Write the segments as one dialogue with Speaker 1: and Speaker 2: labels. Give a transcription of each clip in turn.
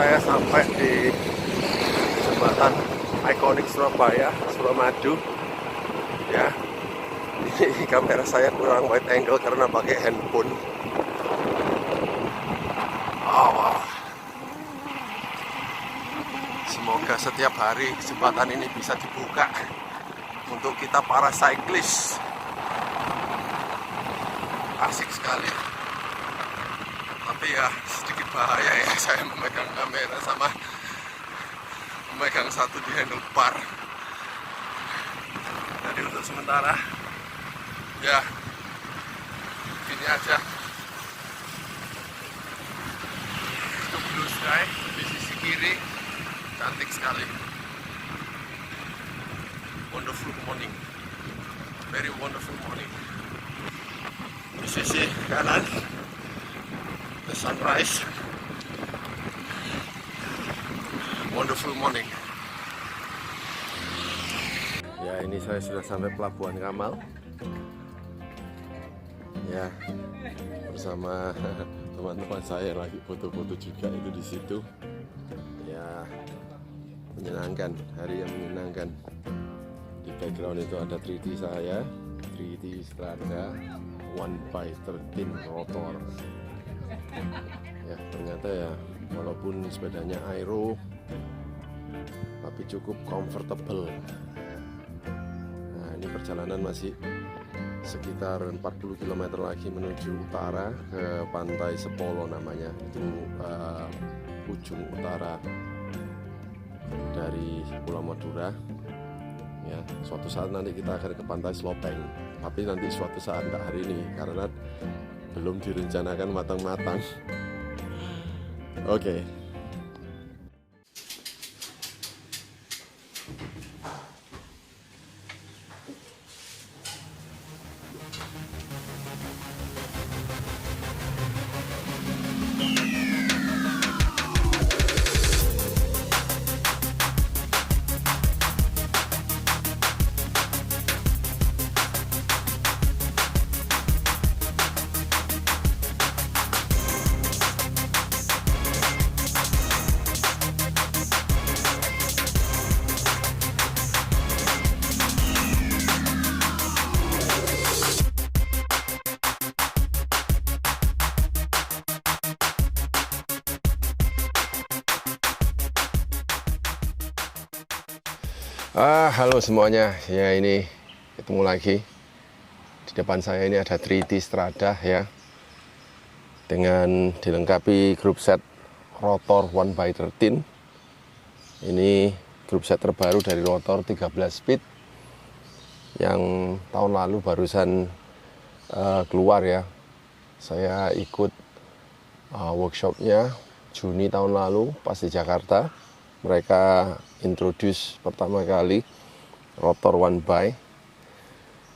Speaker 1: saya sampai di jembatan ikonik Surabaya, Suramadu. Ya, ini kamera saya kurang wide angle karena pakai handphone. Oh, wow. Semoga setiap hari jembatan ini bisa dibuka untuk kita para cyclist. Asik sekali. Tapi ya sedikit bahaya ya, saya memegang kamera sama memegang satu di handlebar. Jadi untuk sementara ya ini aja. Itu blue sky di sisi kiri, cantik sekali. Wonderful morning, very wonderful morning. Di sisi kanan the sunrise, wonderful morning. Ya, ini saya sudah sampai Pelabuhan Kamal. Ya, bersama teman-teman saya lagi foto-foto juga itu di situ. Ya, menyenangkan, hari yang menyenangkan. Di background itu ada 3D saya, 3D Strada 1x13 rotor. Ya, ternyata ya walaupun sepedanya aero tapi cukup comfortable. Nah, ini perjalanan masih sekitar 40 km lagi menuju utara ke Pantai Sepolo namanya. Itu ujung utara dari Pulau Madura. Ya, suatu saat nanti kita akan ke Pantai Slopeng. Tapi nanti suatu saat, enggak hari ini karena belum direncanakan matang-matang. Oke. Halo semuanya, ya ini ketemu lagi. Di depan saya ini ada 3D Strada ya, dengan dilengkapi grup set rotor 1x13. Ini grup set terbaru dari rotor 13 speed yang tahun lalu barusan keluar ya. Saya ikut workshopnya Juni tahun lalu pas di Jakarta. Mereka introduce pertama kali rotor 1x,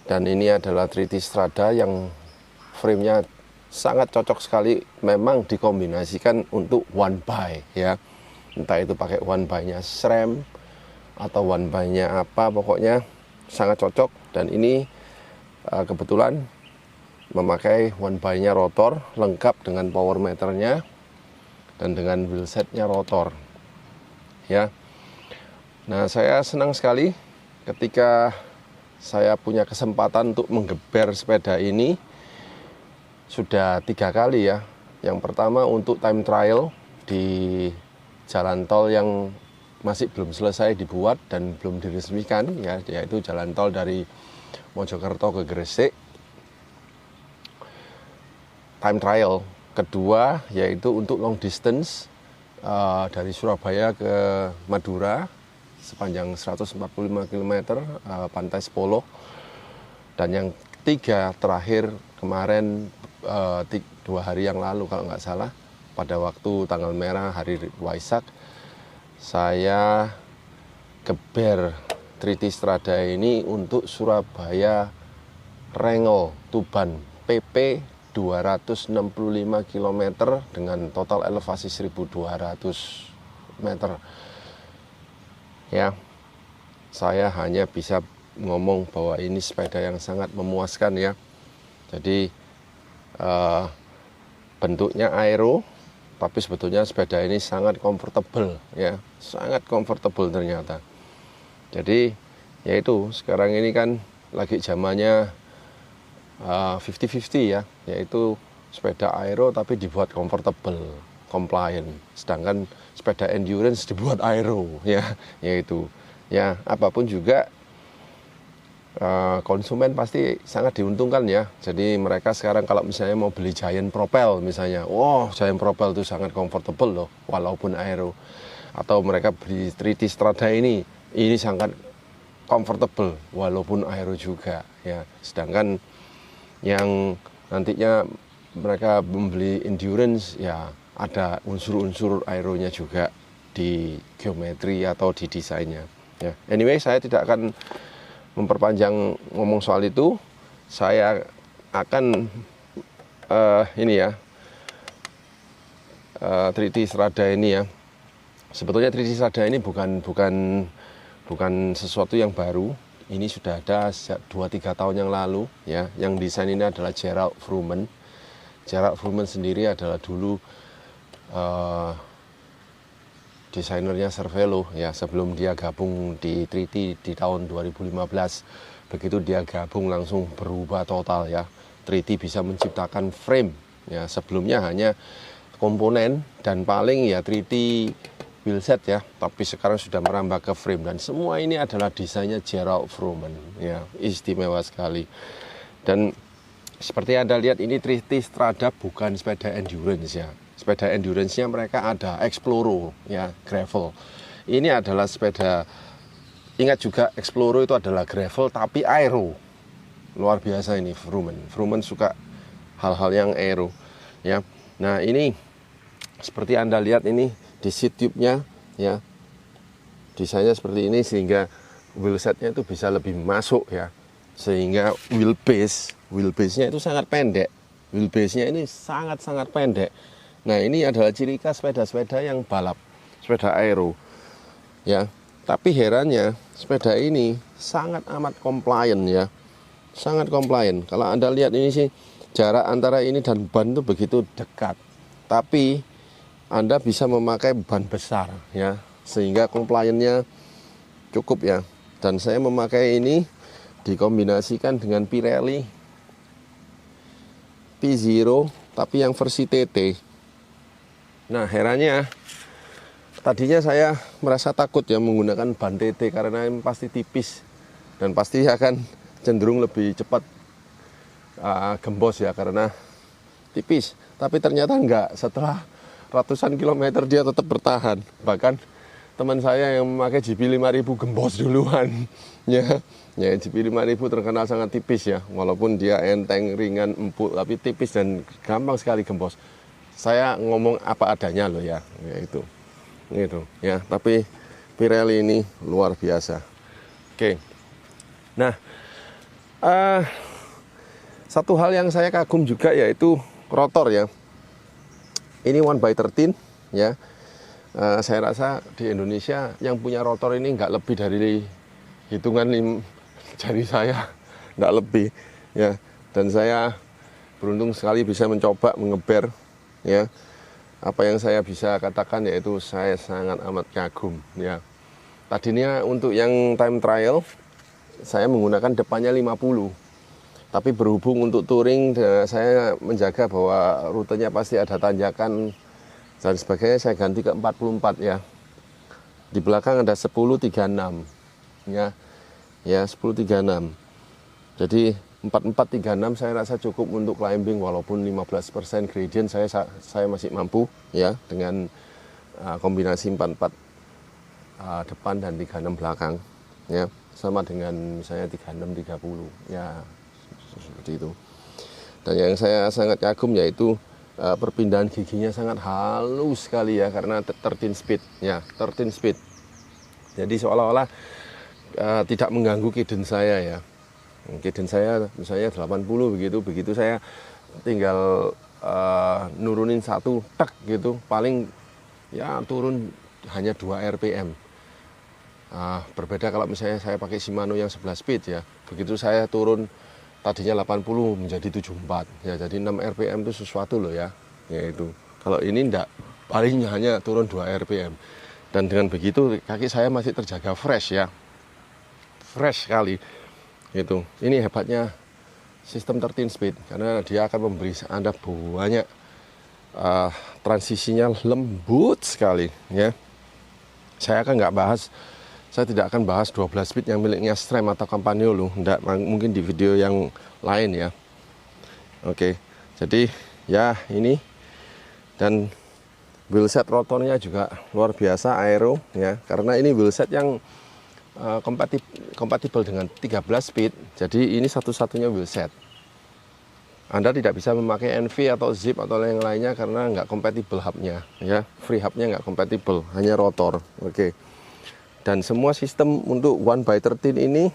Speaker 1: dan ini adalah 3D Strada yang framenya sangat cocok sekali, memang dikombinasikan untuk 1x ya, entah itu pakai 1x-nya SRAM atau 1x-nya apa, pokoknya sangat cocok. Dan ini kebetulan memakai 1x-nya rotor lengkap dengan power meternya dan dengan wheelsetnya rotor ya. Nah, saya senang sekali ketika saya punya kesempatan untuk menggeber sepeda ini. Sudah 3 kali ya. Yang pertama untuk time trial di jalan tol yang masih belum selesai dibuat dan belum diresmikan ya, yaitu jalan tol dari Mojokerto ke Gresik. Time trial. Kedua yaitu untuk long distance dari Surabaya ke Madura sepanjang 145 km, Pantai Sepolo. Dan yang ketiga terakhir kemarin 2 hari yang lalu kalau nggak salah, pada waktu tanggal merah hari Waisak, saya geber 3D Strada ini untuk Surabaya Rengel Tuban PP 265 km dengan total elevasi 1200 meter. Ya, saya hanya bisa ngomong bahwa ini sepeda yang sangat memuaskan ya. Jadi bentuknya aero tapi sebetulnya sepeda ini sangat comfortable ya, sangat comfortable ternyata. Jadi yaitu sekarang ini kan lagi zamannya 50-50 ya, yaitu sepeda aero tapi dibuat comfortable, compliant. Sedangkan sepeda endurance dibuat aero ya, yaitu ya apapun juga konsumen pasti sangat diuntungkan ya. Jadi mereka sekarang kalau misalnya mau beli Giant Propel misalnya, wow Giant Propel itu sangat comfortable loh walaupun aero. Atau mereka beli 3T Strada ini sangat comfortable walaupun aero juga ya. Sedangkan yang nantinya mereka membeli endurance ya ada unsur-unsur aeronya juga di geometri atau di desainnya ya. Anyway, saya tidak akan memperpanjang ngomong soal itu. Saya akan 3T Strada ini ya. Sebetulnya 3T Strada ini bukan sesuatu yang baru. Ini sudah ada sejak 2-3 tahun yang lalu ya. Yang desain ini adalah Gerald Vroomen. Gerald Vroomen sendiri adalah dulu desainernya Cervelo ya, sebelum dia gabung di 3T di tahun 2015. Begitu dia gabung langsung berubah total ya. 3T bisa menciptakan frame ya, sebelumnya hanya komponen dan paling ya 3T wheelset ya, tapi sekarang sudah merambah ke frame dan semua ini adalah desainnya Gerald Vroomen ya, istimewa sekali. Dan seperti Anda lihat ini 3T Strada bukan sepeda endurance ya. Sepeda endurance-nya mereka ada Exploro ya, gravel. Ini adalah sepeda, ingat juga Exploro itu adalah gravel tapi aero. Luar biasa ini Vroomen. Vroomen suka hal-hal yang aero ya. Nah, ini seperti Anda lihat ini di seat tube-nya ya. Desainnya seperti ini sehingga wheelset-nya itu bisa lebih masuk ya. Sehingga wheelbase-nya itu sangat pendek. Wheelbase-nya ini sangat-sangat pendek. Nah, ini adalah ciri khas sepeda-sepeda yang balap, sepeda aero ya. Tapi herannya sepeda ini sangat amat compliant ya. Sangat compliant. Kalau Anda lihat ini sih jarak antara ini dan ban itu begitu dekat. Tapi Anda bisa memakai ban besar ya, sehingga compliant-nya cukup ya. Dan saya memakai ini dikombinasikan dengan Pirelli P0 tapi yang versi TT. Nah, herannya tadinya saya merasa takut ya menggunakan ban TT karena ini pasti tipis dan pasti akan cenderung lebih cepat gembos ya karena tipis. Tapi ternyata enggak, setelah ratusan kilometer dia tetap bertahan. Bahkan teman saya yang memakai GP 5000 gembos duluan ya. Ya, GP 5000 terkenal sangat tipis ya, walaupun dia enteng, ringan, empuk, tapi tipis dan gampang sekali gembos. Saya ngomong apa adanya loh ya, gitu ya. Tapi Pirelli ini luar biasa. Oke. Nah, satu hal yang saya kagum juga yaitu rotor ya. Ini 1/13 ya. Saya rasa di Indonesia yang punya rotor ini nggak lebih dari hitungan jari saya, nggak lebih ya. Dan saya beruntung sekali bisa mencoba mengeber ya. Apa yang saya bisa katakan yaitu saya sangat amat kagum ya. Tadinya untuk yang time trial saya menggunakan depannya 50. Tapi berhubung untuk touring saya menjaga bahwa rutenya pasti ada tanjakan dan sebagainya, saya ganti ke 44 ya. Di belakang ada 1036 ya. Ya, 1036. Jadi 4436 saya rasa cukup untuk climbing, walaupun 15% gradient saya masih mampu ya dengan kombinasi 44 depan dan 36 belakang ya, sama dengan misalnya 36 30 ya, seperti itu. Dan yang saya sangat kagum yaitu perpindahan giginya sangat halus sekali ya, karena 13 speed ya, 13 speed. Jadi seolah-olah tidak mengganggu kiden saya ya. Kiden saya misalnya 80 begitu saya tinggal nurunin satu tek gitu, paling ya turun hanya 2 rpm. Berbeda kalau misalnya saya pakai Shimano yang 11 speed ya, begitu saya turun tadinya 80 menjadi 74 ya, jadi 6 rpm itu sesuatu loh ya, yaitu kalau ini enggak, paling hanya turun 2 rpm. Dan dengan begitu kaki saya masih terjaga fresh ya, fresh sekali gitu. Ini hebatnya sistem 13 speed, karena dia akan memberi Anda banyak transisinya lembut sekali ya. Saya tidak akan bahas 12 speed yang miliknya SRAM atau Campagnolo, enggak, mungkin di video yang lain ya. Oke, jadi ya ini, dan wheelset rotornya juga luar biasa aero ya, karena ini wheelset yang kompatibel dengan 13 speed. Jadi ini satu-satunya wheelset. Anda tidak bisa memakai NV atau zip atau yang lainnya karena nggak kompatibel hubnya ya, free hubnya nggak kompatibel, hanya rotor. Oke. Dan semua sistem untuk 1x13 ini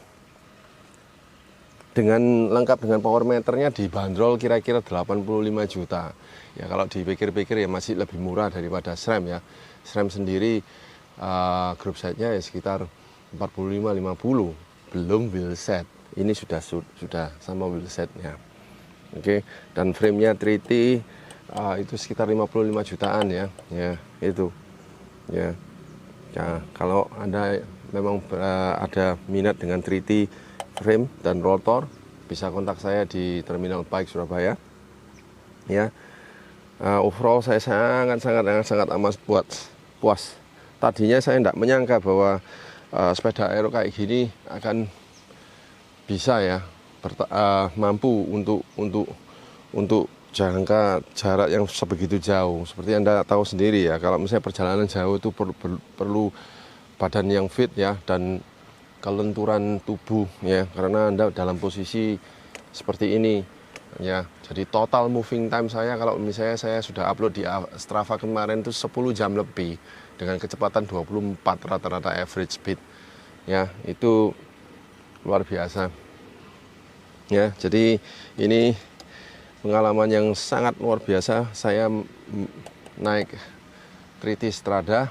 Speaker 1: dengan lengkap dengan power meternya dibanderol kira-kira 85 juta. Ya kalau dipikir-pikir ya masih lebih murah daripada SRAM ya. SRAM sendiri grup setnya ya sekitar 45-50, belum wheelset. Ini sudah sama wheelsetnya. Oke, dan frame-nya 3T itu sekitar 55 jutaan ya. Ya, itu. Ya. Ya, kalau Anda memang ada minat dengan 3T frame dan rotor, bisa kontak saya di Terminal Bike Surabaya. Ya. Overall saya sangat amat puas. Tadinya saya tidak menyangka bahwa sepeda aero kayak gini akan bisa ya mampu untuk jangka jarak yang sebegitu jauh. Seperti Anda tahu sendiri ya, kalau misalnya perjalanan jauh itu perlu badan yang fit ya, dan kelenturan tubuh ya, karena Anda dalam posisi seperti ini ya. Jadi total moving time saya, kalau misalnya saya sudah upload di Strava kemarin itu 10 jam lebih dengan kecepatan 24 rata-rata average speed ya, itu luar biasa. Ya, jadi ini pengalaman yang sangat luar biasa. Saya naik 3T Strada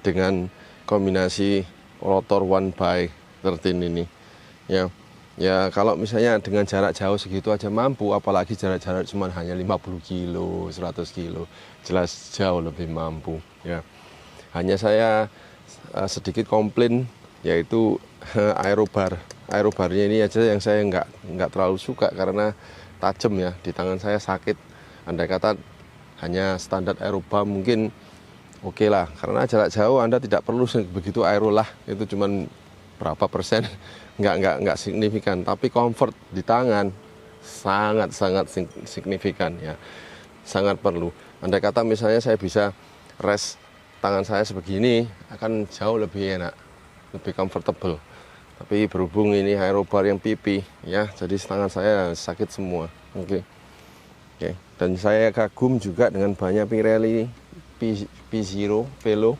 Speaker 1: dengan kombinasi rotor 1x13 ini. Ya kalau misalnya dengan jarak jauh segitu aja mampu, apalagi jarak-jarak cuma hanya 50 kilo, 100 kilo, jelas jauh lebih mampu. Ya, hanya saya sedikit komplain, yaitu aerobarnya ini aja yang saya nggak terlalu suka karena tajam ya, di tangan saya sakit. Andai kata hanya standar aerobar mungkin oke lah, karena jarak jauh Anda tidak perlu begitu aero lah, itu cuman berapa persen, nggak signifikan. Tapi comfort di tangan sangat signifikan ya, sangat perlu. Andai kata misalnya saya bisa rest tangan saya sebegini, akan jauh lebih enak, lebih comfortable. Tapi berhubung ini aerobar yang pipi ya, jadi tangan saya sakit semua. Oke. Dan saya kagum juga dengan banyak Pirelli P0 Velo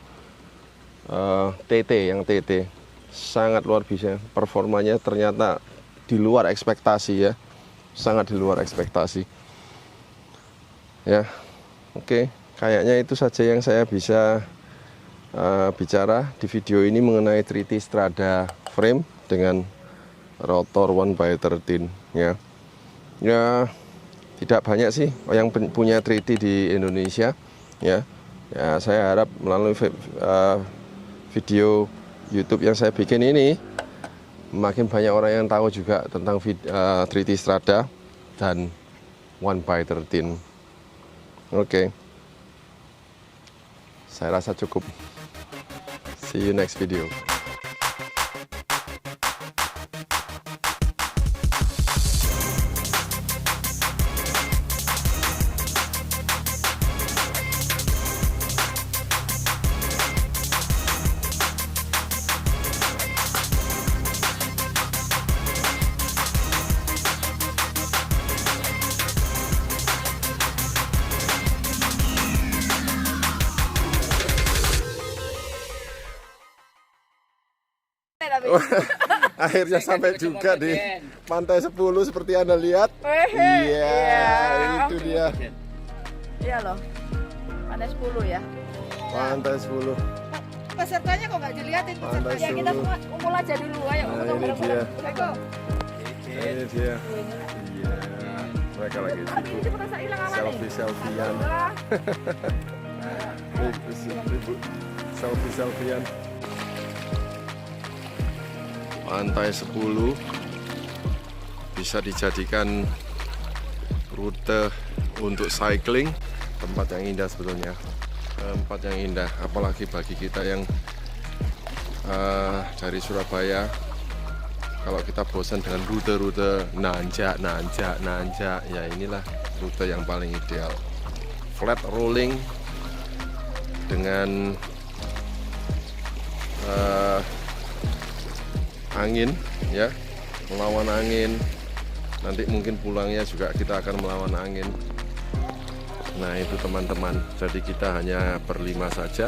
Speaker 1: TT, yang TT sangat luar biasa. Performanya ternyata di luar ekspektasi ya, sangat di luar ekspektasi. Ya, oke. Kayaknya itu saja yang saya bisa bicara di video ini mengenai 3T Strada frame dengan rotor 1x13 ya. Ya, tidak banyak sih yang punya 3T di Indonesia ya. Ya, saya harap melalui video YouTube yang saya bikin ini makin banyak orang yang tahu juga tentang 3T Strada dan 1x13. Oke. Saya rasa cukup. See you next video. Akhirnya sampai juga di Pantai 10 seperti Anda lihat. Iya, itu dia.
Speaker 2: Iya loh, Pantai 10 ya.
Speaker 1: Pantai 10.
Speaker 2: Pesertanya kok nggak dilihatin pesertanya? Ya kita kumpul aja dulu, ayo.
Speaker 1: Nah, ini dia. Ini dia. Iya, mereka lagi sibuk selfie-selfian. Ibu selfie-selfian. Pantai 10 bisa dijadikan rute untuk cycling. Tempat yang indah sebetulnya. Tempat yang indah, apalagi bagi kita yang dari Surabaya. Kalau kita bosan dengan rute-rute nanjak, ya inilah rute yang paling ideal. Flat rolling dengan angin, ya, melawan angin. Nanti mungkin pulangnya juga kita akan melawan angin. Nah itu teman-teman. Jadi kita hanya berlima saja,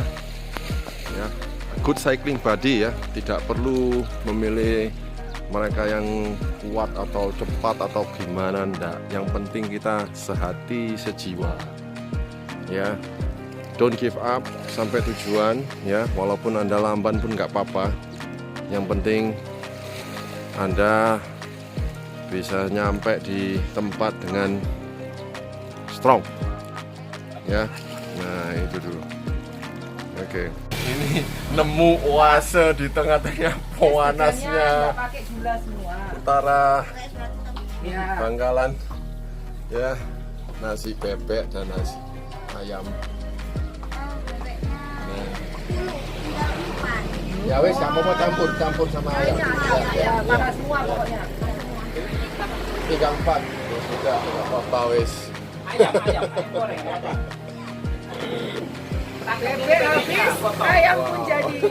Speaker 1: ya. Good cycling body ya, tidak perlu memilih mereka yang kuat atau cepat atau gimana, enggak. Yang penting kita sehati sejiwa, ya. Don't give up sampai tujuan, ya. Walaupun Anda lamban pun nggak apa-apa. Yang penting Anda bisa nyampe di tempat dengan strong, ya. Nah itu dulu. Oke. Ini nemu oase di tengah-tengah panasnya
Speaker 2: pakai gula semua.
Speaker 1: utara
Speaker 2: Ya.
Speaker 1: Bangkalan, ya. Nasi bebek dan nasi ayam. Nah. Ya wes, nggak mau campur sama ayam.
Speaker 2: Ya, panas semua pokoknya.
Speaker 1: 3-4 ya sudah, nggak apa-apa wes.
Speaker 2: Ayam goreng. Bebek habis, ayam pun jadi.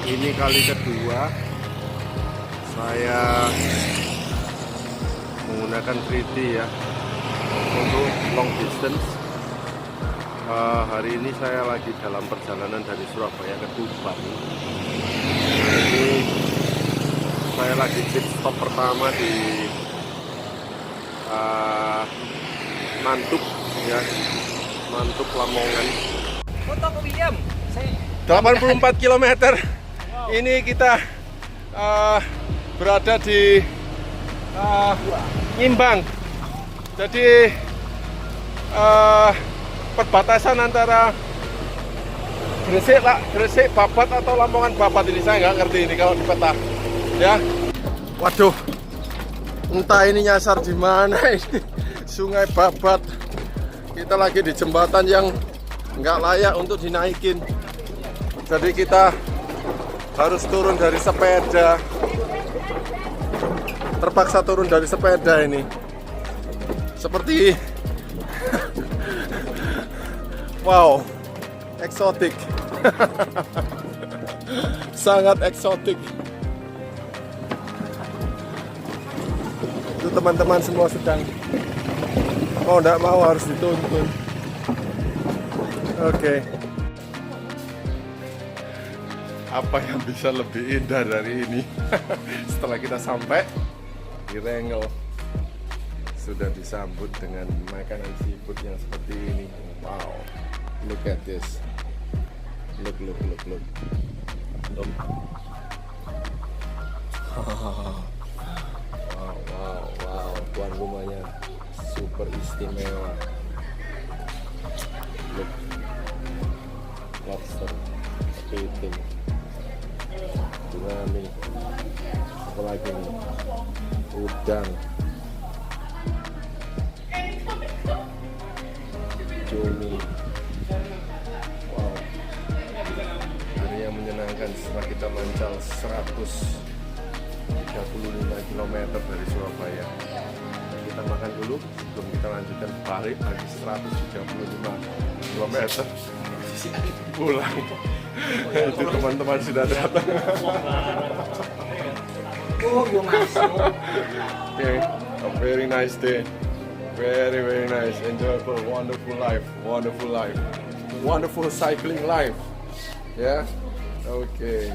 Speaker 1: Ini kali kedua saya menggunakan 3D ya untuk long distance. Hari ini saya lagi dalam perjalanan dari Surabaya ke Tuban. Ini saya lagi pit stop pertama di Mantuk, ya. Mantuk Lamongan.
Speaker 2: Foto ke William.
Speaker 1: 84 km. Ini kita berada di Nyimbang. Jadi perbatasan antara Gresik Babat atau Lamongan Babat, ini saya nggak ngerti ini kalau di peta. Ya. Waduh. Entah ini nyasar di mana ini. Sungai Babat. Kita lagi di jembatan yang nggak layak untuk dinaikin. Jadi kita harus turun dari sepeda. Terpaksa turun dari sepeda ini. Seperti wow, eksotik. Sangat eksotik. Itu teman-teman semua sedang mau enggak mau harus dituntun. Oke. Apa yang bisa lebih indah dari ini? Setelah kita sampai di Rengel, sudah disambut dengan makanan seafood yang seperti ini. Wow, look at this. Look. Wow, tuan rumahnya super istimewa. Look, lobster, kepiting, gurami, apa lagi nih? Udang, cumi. Wow, ini yang menyenangkan setelah kita mancal 135 km dari Surabaya. Kita makan dulu sebelum kita lanjutkan balik lagi 135 km pulang. Itu teman-teman sudah datang. Okay, a very nice day, very nice, enjoyable, wonderful life, wonderful cycling life. Yeah, okay.